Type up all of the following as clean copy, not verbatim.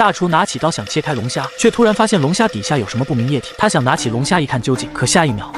大厨拿起刀想切开龙虾，却突然发现龙虾底下有什么不明液体。他想拿起龙虾一看究竟，可下一秒。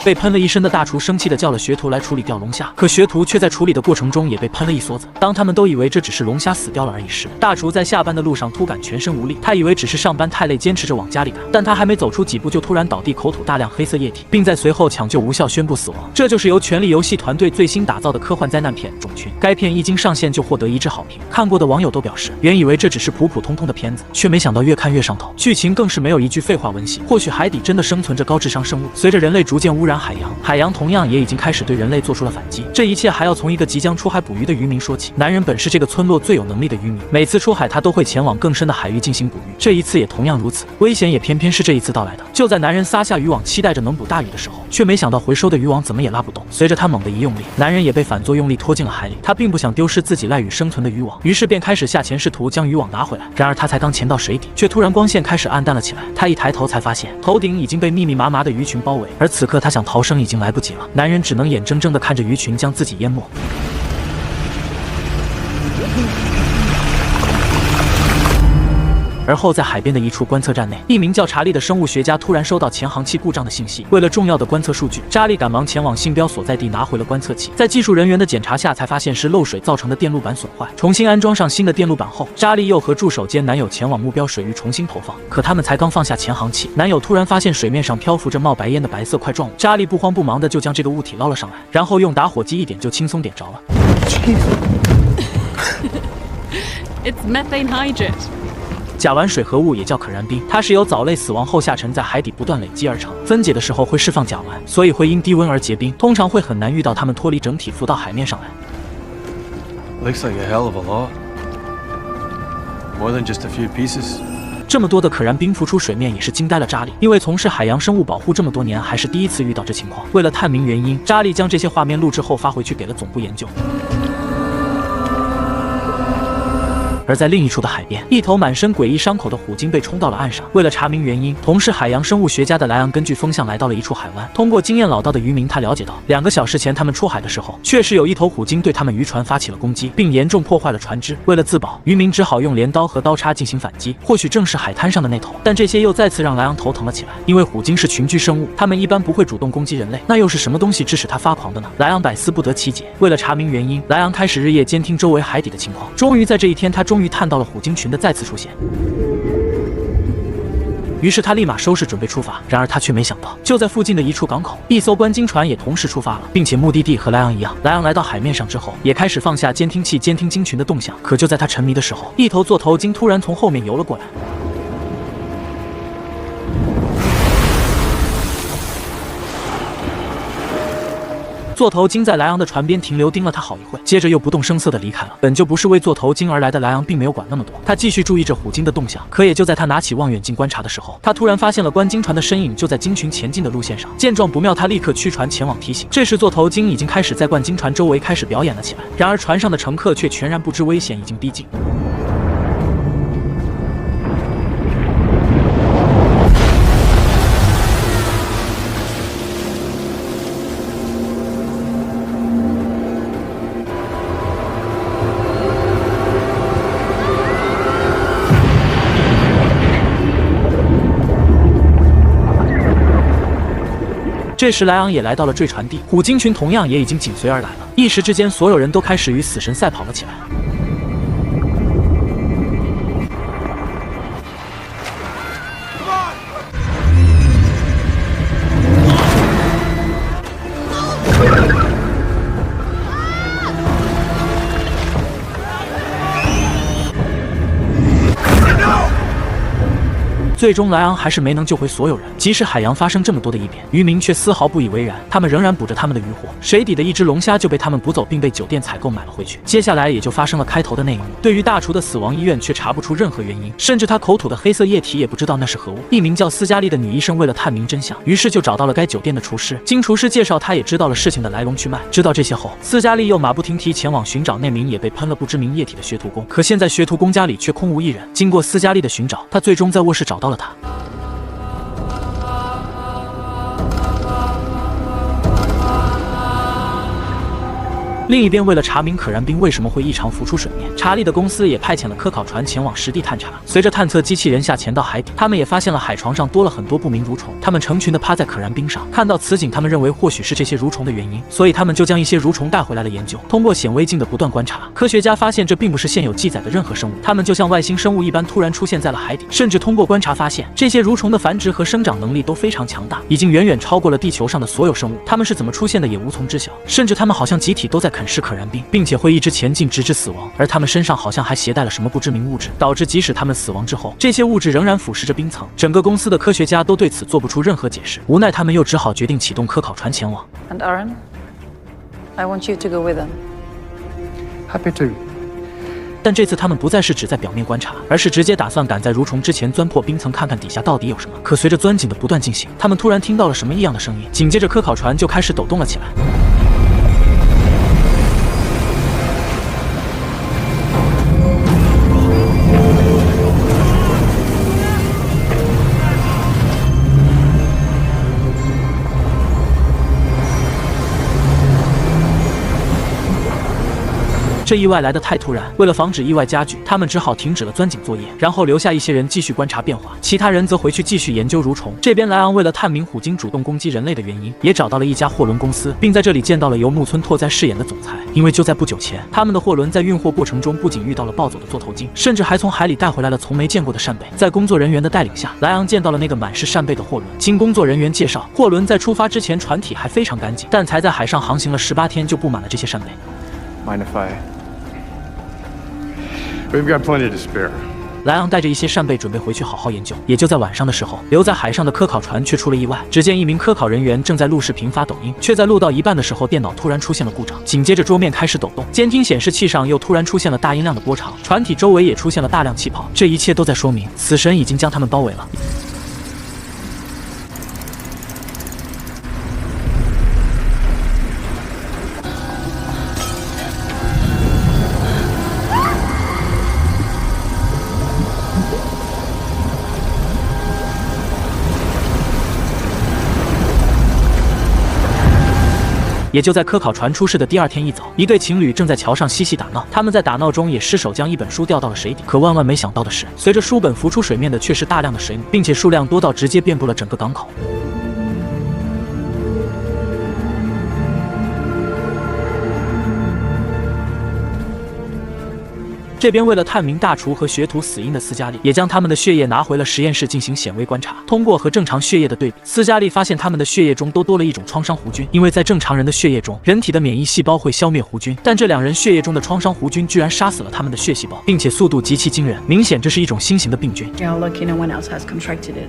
被喷了一身的大厨生气地叫了学徒来处理掉龙虾，可学徒却在处理的过程中也被喷了一梭子。当他们都以为这只是龙虾死掉了而已时，大厨在下班的路上突感全身无力，他以为只是上班太累，坚持着往家里赶，但他还没走出几步就突然倒地，口吐大量黑色液体，并在随后抢救无效宣布死亡。这就是由《权力游戏》团队最新打造的科幻灾难片《种群》。该片一经上线就获得一致好评，看过的网友都表示，原以为这只是普普通通的片子，却没想到越看越上头，剧情更是没有一句废话温馨。或许海底真的生存着高智商生物，随着人类逐渐污染海洋，海洋同样也已经开始对人类做出了反击。这一切还要从一个即将出海捕鱼的渔民说起。男人本是这个村落最有能力的渔民，每次出海他都会前往更深的海域进行捕鱼，这一次也同样如此。危险也偏偏是这一次到来的。就在男人撒下渔网期待着能捕大鱼的时候，却没想到回收的渔网怎么也拉不动。随着他猛地一用力，男人也被反作用力拖进了海里。他并不想丢失自己赖以生存的渔网，于是便开始下潜试图将渔网拿回来。然而他才刚潜到水底，却突然光线开始暗淡了起来。他一抬头才发现头顶已经被密密麻麻的鱼群包围，而此刻他想逃生已经来不及了。男人只能眼睁睁地看着鱼群将自己淹没。而后，在海边的一处观测站内，一名叫查理的生物学家突然收到潜航器故障的信息。为了重要的观测数据，查理赶忙前往信标所在地拿回了观测器。在技术人员的检查下，才发现是漏水造成的电路板损坏。重新安装上新的电路板后，查理又和助手兼男友前往目标水域重新投放。可他们才刚放下潜航器，男友突然发现水面上漂浮着冒白烟的白色块状物。查理不慌不忙的就将这个物体捞了上来，然后用打火机一点就轻松点着了。It's methane hydrate.甲烷水合物也叫可燃冰，它是由藻类死亡后下沉在海底不断累积而成，分解的时候会释放甲烷，所以会因低温而结冰，通常会很难遇到它们脱离整体浮到海面上来。Looks like a hell of a lot. More than just a few pieces. 这么多的可燃冰浮出水面也是惊呆了查理，因为从事海洋生物保护这么多年，还是第一次遇到这情况。为了探明原因，查理将这些画面录制后发回去给了总部研究。而在另一处的海边，一头满身诡异伤口的虎鲸被冲到了岸上。为了查明原因，同是海洋生物学家的莱昂根据风向来到了一处海湾。通过经验老道的渔民，他了解到2个小时前他们出海的时候，确实有一头虎鲸对他们渔船发起了攻击，并严重破坏了船只。为了自保，渔民只好用镰刀和刀叉进行反击。或许正是海滩上的那头，但这些又再次让莱昂头疼了起来。因为虎鲸是群居生物，它们一般不会主动攻击人类，那又是什么东西致使它发狂的呢？莱昂百思不得其解。为了查明原因，莱昂开始日夜监听周围海底的情况。终于在这一天，他终于探到了虎鲸群的再次出现。于是他立马收拾准备出发，然而他却没想到，就在附近的一处港口，一艘观鲸船也同时出发了，并且目的地和莱昂一样。莱昂来到海面上之后，也开始放下监听器监听鲸群的动向。可就在他沉迷的时候，一头座头鲸突然从后面游了过来。座头鲸在莱昂的船边停留，盯了他好一会，接着又不动声色地离开了。本就不是为座头鲸而来的莱昂，并没有管那么多，他继续注意着虎鲸的动向。可也就在他拿起望远镜观察的时候，他突然发现了观鲸船的身影就在鲸群前进的路线上。见状不妙，他立刻驱船前往提醒。这时座头鲸已经开始在观鲸船周围开始表演了起来，然而船上的乘客却全然不知危险已经逼近。这时莱昂也来到了坠船地，虎鲸群同样也已经紧随而来了。一时之间，所有人都开始与死神赛跑了起来。最终莱昂还是没能救回所有人，即使海洋发生这么多的异变，渔民却丝毫不以为然，他们仍然捕着他们的渔获。水底的一只龙虾就被他们捕走，并被酒店采购买了回去。接下来也就发生了开头的那一幕。对于大厨的死亡，医院却查不出任何原因，甚至他口吐的黑色液体也不知道那是何物。一名叫斯嘉丽的女医生为了探明真相，于是就找到了该酒店的厨师。经厨师介绍，她也知道了事情的来龙去脉。知道这些后，斯嘉丽又马不停蹄前往寻找那名也被喷了不知名液体的学徒工。可现在学徒工家里却空无一人。经过斯嘉丽的寻找，她最终在卧室找到了他。另一边，为了查明可燃冰为什么会异常浮出水面，查理的公司也派遣了科考船前往实地探查。随着探测机器人下潜到海底，他们也发现了海床上多了很多不明蠕虫，它们成群地趴在可燃冰上。看到此景，他们认为或许是这些蠕虫的原因，所以他们就将一些蠕虫带回来了研究。通过显微镜的不断观察，科学家发现这并不是现有记载的任何生物，它们就像外星生物一般突然出现在了海底。甚至通过观察发现，这些蠕虫的繁殖和生长能力都非常强大，已经远远超过了地球上的所有生物。它们是怎么出现的也无从知晓，甚至它们好像集体都在啃食可燃冰，并且会一直前进直至死亡。而它们身上好像还携带了什么不知名物质，导致即使它们死亡之后，这些物质仍然腐蚀着冰层。整个公司的科学家都对此做不出任何解释，无奈他们又只好决定启动科考船前往。And Aaron, I want you to go with them. Happy to. 但这次他们不再是只在表面观察，而是直接打算赶在蠕虫之前钻破冰层，看看底下到底有什么。可随着钻井的不断进行，他们突然听到了什么异样的声音，紧接着科考船就开始抖动了起来。这意外来得太突然，为了防止意外加剧，他们只好停止了钻井作业，然后留下一些人继续观察变化，其他人则回去继续研究蠕虫。这边莱昂为了探明虎鲸主动攻击人类的原因，也找到了一家货轮公司，并在这里见到了由木村拓哉饰演的总裁。因为就在不久前，他们的货轮在运货过程中不仅遇到了暴走的座头鲸，甚至还从海里带回来了从没见过的扇贝。在工作人员的带领下，莱昂见到了那个满是扇贝的货轮。经工作人员介绍，货轮在出发之前船体还非常干净，但才在海上航行了18天就布满了这些扇贝。Mind if I? We've got plenty to spare. 莱昂带着一些扇贝准备回去好好研究。也就在晚上的时候，留在海上的科考船却出了意外。只见一名科考人员正在录视频发抖音，却在录到一半的时候，电脑突然出现了故障，紧接着桌面开始抖动，监听显示器上又突然出现了大音量的波长，船体周围也出现了大量气泡。这一切都在说明，死神已经将他们包围了。也就在科考船出事的第2天一早，一对情侣正在桥上嬉戏打闹，他们在打闹中也失手将一本书掉到了水底。可万万没想到的是，随着书本浮出水面的却是大量的水母，并且数量多到直接遍布了整个港口。这边为了探明大厨和学徒死因的斯嘉丽，也将他们的血液拿回了实验室进行显微观察。通过和正常血液的对比，斯嘉丽发现他们的血液中都多了一种创伤弧菌。因为在正常人的血液中，人体的免疫细胞会消灭弧菌，但这2人血液中的创伤弧菌居然杀死了他们的血细胞，并且速度极其惊人。明显这是一种新型的病菌。 Yeah, lucky no one else has contracted it.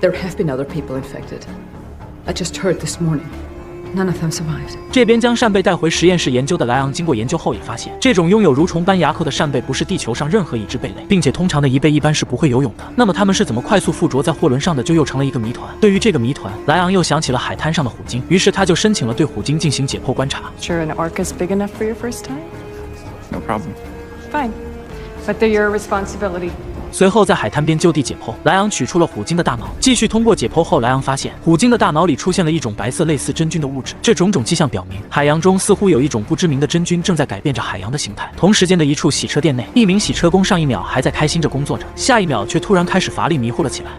There have been other people infected. I just heard this morning. None of them survived. 这边将扇贝带回实验室研究的莱昂，经过研究后也发现，这种拥有蠕虫般牙口的扇贝不是地球上任何一只贝类，并且通常的贻贝一般是不会游泳的。那么它们是怎么快速附着在货轮上的，就又成了一个谜团。对于这个谜团，莱昂又想起了海滩上的虎鲸，于是他就申请了对虎鲸进行解剖观察。 Sure an orc is big enough for your first time? No problem. Fine. But they're your responsibility. 随后在海滩边就地解剖，莱昂取出了虎鲸的大脑。继续通过解剖后，莱昂发现虎鲸的大脑里出现了一种白色类似真菌的物质。这种迹象表明，海洋中似乎有一种不知名的真菌正在改变着海洋的形态。同时间的一处洗车店内，一名洗车工上一秒还在开心着工作着，下一秒却突然开始乏力迷糊了起来。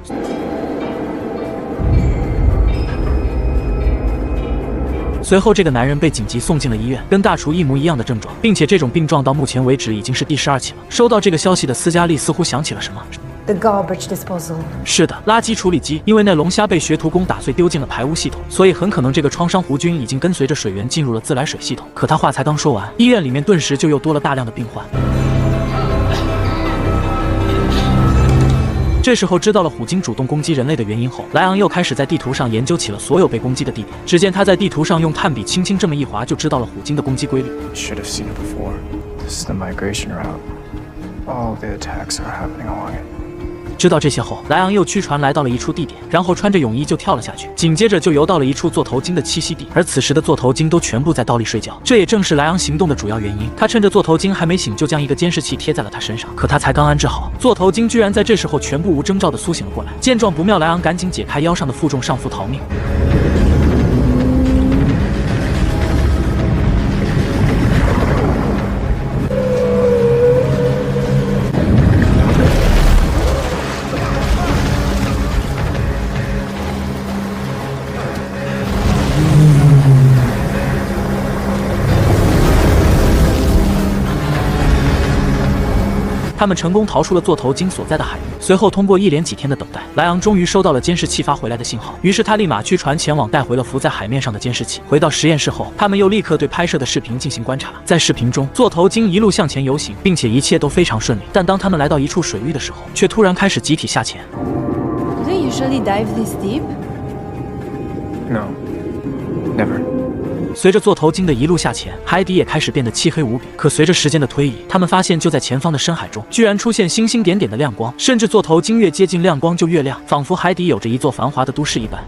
随后，这个男人被紧急送进了医院，跟大厨一模一样的症状，并且这种病状到目前为止已经是第12起了。收到这个消息的斯嘉丽似乎想起了什么。 The garbage disposal. 是的，垃圾处理机。因为那龙虾被学徒工打碎丢进了排污系统，所以很可能这个创伤弧菌已经跟随着水源进入了自来水系统。可他话才刚说完，医院里面顿时就又多了大量的病患。 这时候知道了虎鲸主动攻击人类的原因后，莱昂又开始在地图上研究起了所有被攻击的地点。只见他在地图上用炭笔轻轻这么一划，就知道了虎鲸的攻击规律。Should have seen it before. This is the migration route. All the attacks are happening along it. 知道这些后，莱昂又驱船来到了一处地点，然后穿着泳衣就跳了下去，紧接着就游到了一处座头鲸的栖息地。而此时的座头鲸都全部在倒立睡觉，这也正是莱昂行动的主要原因。他趁着座头鲸还没醒，就将一个监视器贴在了他身上。可他才刚安置好，座头鲸居然在这时候全部无征兆的苏醒了过来。见状不妙，莱昂赶紧解开腰上的负重上浮逃命。他们成功逃出了座头鲸所在的海域。随后通过一连几天的等待，莱昂终于收到了监视器发回来的信号，于是他立马驱船前往带回了浮在海面上的监视器。回到实验室后，他们又立刻对拍摄的视频进行观察。在视频中，座头鲸一路向前游行，并且一切都非常顺利。但当他们来到一处水域的时候，却突然开始集体下潜。Do they usually dive this deep? No, never. 随着座头鲸的一路下潜，海底也开始变得漆黑无比。可随着时间的推移，他们发现就在前方的深海中，居然出现星星点点的亮光，甚至座头鲸越接近亮光就越亮，仿佛海底有着一座繁华的都市一般。